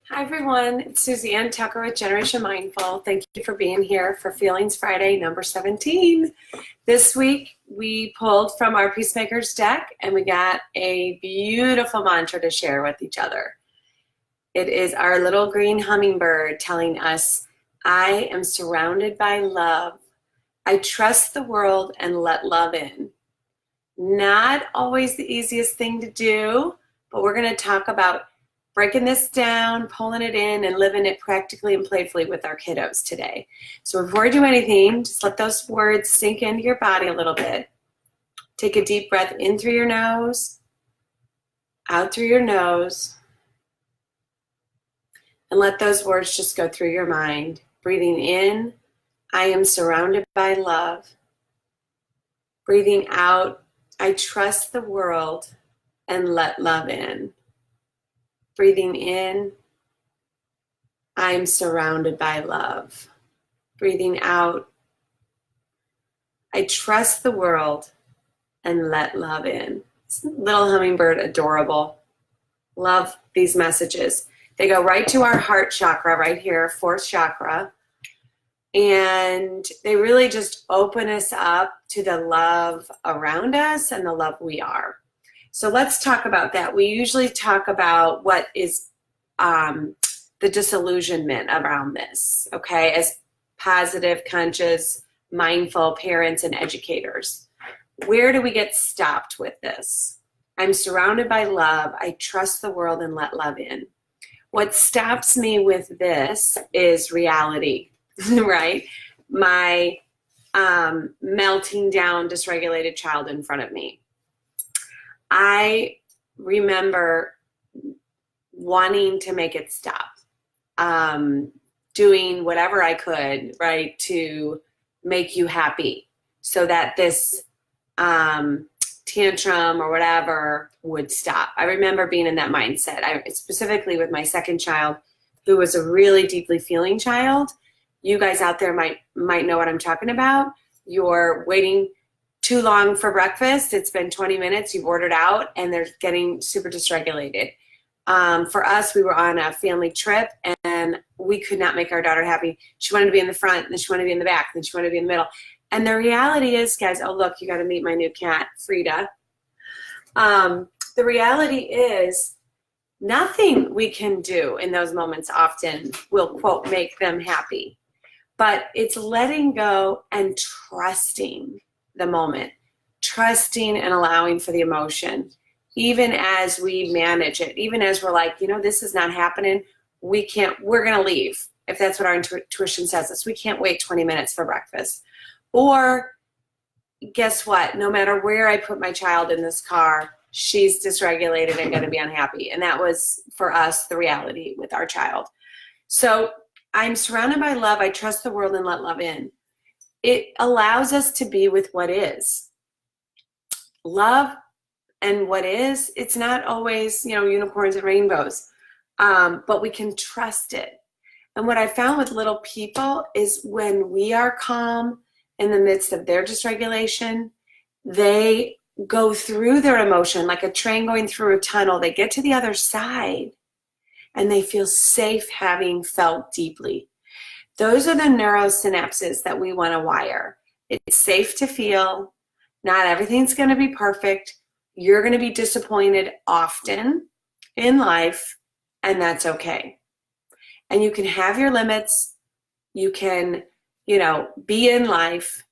Hi everyone, it's Suzanne Tucker with Generation Mindful. Thank you for being here for Feelings Friday number 17. This week we pulled from our Peacemakers deck and we got a beautiful mantra to share with each other. It is our little green hummingbird telling us, I am surrounded by love. I trust the world and let love in. Not always the easiest thing to do, but we're going to talk about breaking this down, pulling it in, and living it practically and playfully with our kiddos today. So before we do anything, just let those words sink into your body a little bit. Take a deep breath in through your nose, out through your nose, and let those words just go through your mind. Breathing in, I am surrounded by love. Breathing out, I trust the world and let love in. Breathing in, I'm surrounded by love. Breathing out, I trust the world and let love in. Little hummingbird, adorable. Love these messages. They go right to our heart chakra right here, fourth chakra. And they really just open us up to the love around us and the love we are. So let's talk about that. We usually talk about what is the disillusionment around this, okay, as positive, conscious, mindful parents and educators. Where do we get stopped with this? I'm surrounded by love. I trust the world and let love in. What stops me with this is reality, right? My melting down, dysregulated child in front of me. I remember wanting to make it stop, doing whatever I could, right, to make you happy so that this tantrum or whatever would stop. I remember being in that mindset, specifically with my second child, who was a really deeply feeling child. You guys out there might know what I'm talking about. You're waiting too long for breakfast. It's been 20 minutes, you've ordered out, and they're getting super dysregulated. For us, we were on a family trip, and we could not make our daughter happy. She wanted to be in the front, then she wanted to be in the back, then she wanted to be in the middle. And the reality is, guys, oh, look, you got to meet my new cat, Frida. The reality is nothing we can do in those moments often will, quote, make them happy. But it's letting go and trusting the moment, trusting and allowing for the emotion, even as we manage it, even as we're like, this is not happening. We're going to leave. If that's what our intuition says us, we can't wait 20 minutes for breakfast. Or guess what? No matter where I put my child in this car, she's dysregulated and going to be unhappy. And that was, for us, the reality with our child. So I'm surrounded by love. I trust the world and let love in. It allows us to be with what is. Love and what is, it's not always, unicorns and rainbows, but we can trust it. And what I found with little people is when we are calm in the midst of their dysregulation, they go through their emotion like a train going through a tunnel. They get to the other side and they feel safe having felt deeply. Those are the neurosynapses that we want to wire. It's safe to feel. Not everything's going to be perfect. You're going to be disappointed often in life, and that's okay. And you can have your limits. You can, be in life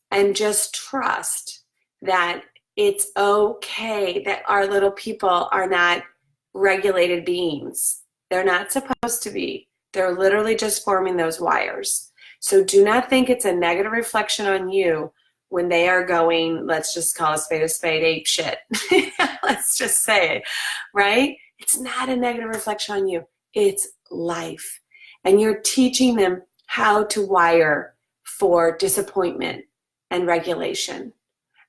and just trust that it's okay that our little people are not regulated beings. They're not supposed to be. They're literally just forming those wires. So do not think it's a negative reflection on you when they are going, let's just call a spade, ape shit. Let's just say it, right? It's not a negative reflection on you. It's life. And you're teaching them how to wire for disappointment and regulation.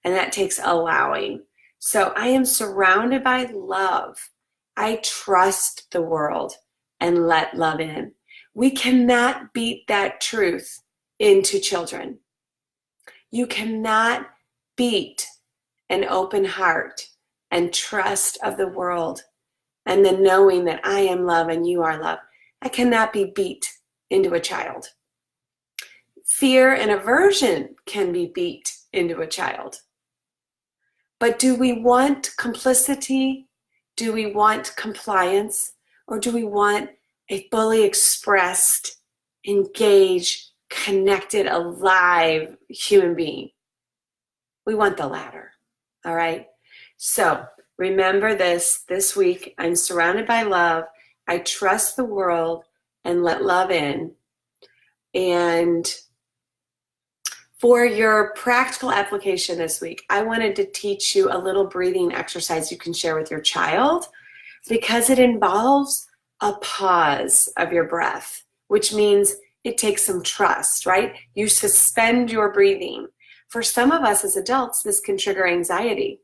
And that takes allowing. So I am surrounded by love. I trust the world and let love in. We cannot beat that truth into children. You cannot beat an open heart and trust of the world and the knowing that I am love and you are love. that cannot be beat into a child. Fear and aversion can be beat into a child. But do we want complicity? Do we want compliance? Or do we want a fully expressed, engaged, connected, alive human being? We want the latter, all right? So remember this week, I'm surrounded by love. I trust the world and let love in. And for your practical application this week, I wanted to teach you a little breathing exercise you can share with your child because it involves a pause of your breath, which means it takes some trust, right? You suspend your breathing. For some of us as adults, this can trigger anxiety.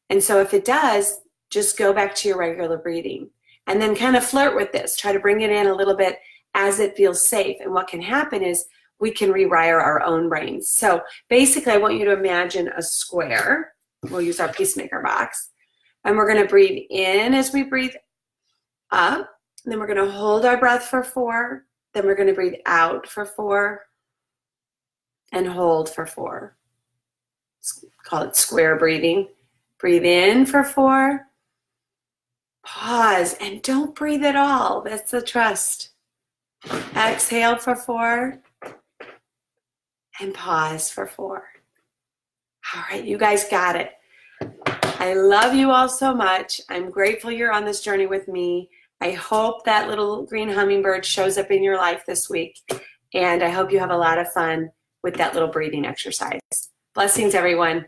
And so if it does, just go back to your regular breathing and then kind of flirt with this. Try to bring it in a little bit as it feels safe. And what can happen is we can rewire our own brains. So basically, I want you to imagine a square. We'll use our peacemaker box. And we're going to breathe in as we breathe up. And then we're going to hold our breath for 4. Then we're going to breathe out for 4 and hold for 4. Call it square breathing. Breathe in for 4. Pause and don't breathe at all. That's the trust. Exhale for 4 and pause for 4. All right, you guys got it. I love you all so much. I'm grateful you're on this journey with me. I hope that little green hummingbird shows up in your life this week. And I hope you have a lot of fun with that little breathing exercise. Blessings, everyone.